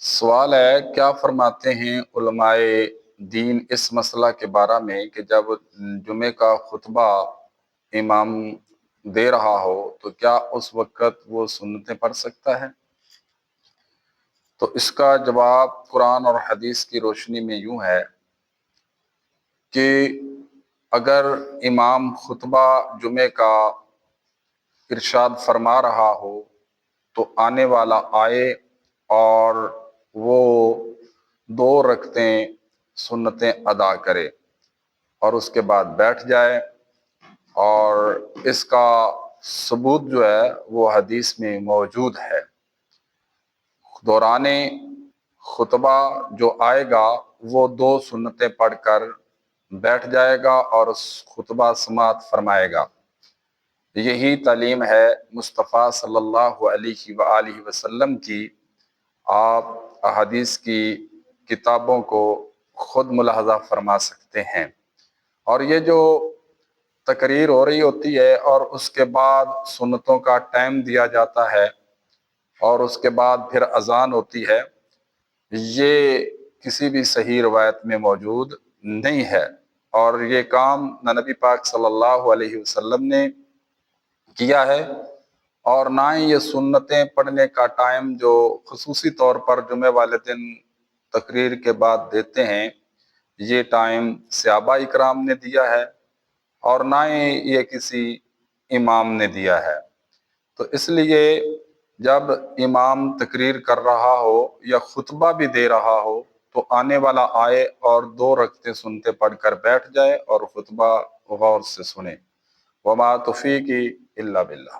سوال ہے، کیا فرماتے ہیں علماء دین اس مسئلہ کے بارے میں کہ جب جمعے کا خطبہ امام دے رہا ہو تو کیا اس وقت وہ سنتیں پڑھ سکتا ہے؟ تو اس کا جواب قرآن اور حدیث کی روشنی میں یوں ہے کہ اگر امام خطبہ جمعے کا ارشاد فرما رہا ہو تو آنے والا آئے اور وہ 2 رکعتیں سنتیں ادا کرے اور اس کے بعد بیٹھ جائے، اور اس کا ثبوت جو ہے وہ حدیث میں موجود ہے۔ دوران خطبہ جو آئے گا وہ 2 سنتیں پڑھ کر بیٹھ جائے گا اور اس خطبہ سماعت فرمائے گا۔ یہی تعلیم ہے مصطفیٰ صلی اللہ علیہ وآلہ وسلم کی۔ آپ احادیث کی کتابوں کو خود ملاحظہ فرما سکتے ہیں۔ اور یہ جو تقریر ہو رہی ہوتی ہے اور اس کے بعد سنتوں کا ٹائم دیا جاتا ہے اور اس کے بعد پھر اذان ہوتی ہے، یہ کسی بھی صحیح روایت میں موجود نہیں ہے، اور یہ کام نہ نبی پاک صلی اللہ علیہ وسلم نے کیا ہے، اور نہ ہی یہ سنتیں پڑھنے کا ٹائم جو خصوصی طور پر جمعے والے دن تقریر کے بعد دیتے ہیں، یہ ٹائم صحابہ اکرام نے دیا ہے اور نہ ہی یہ کسی امام نے دیا ہے۔ تو اس لیے جب امام تقریر کر رہا ہو یا خطبہ بھی دے رہا ہو تو آنے والا آئے اور 2 رکعتیں سنتے پڑھ کر بیٹھ جائے اور خطبہ غور سے سنے۔ وما توفیقی الا باللہ۔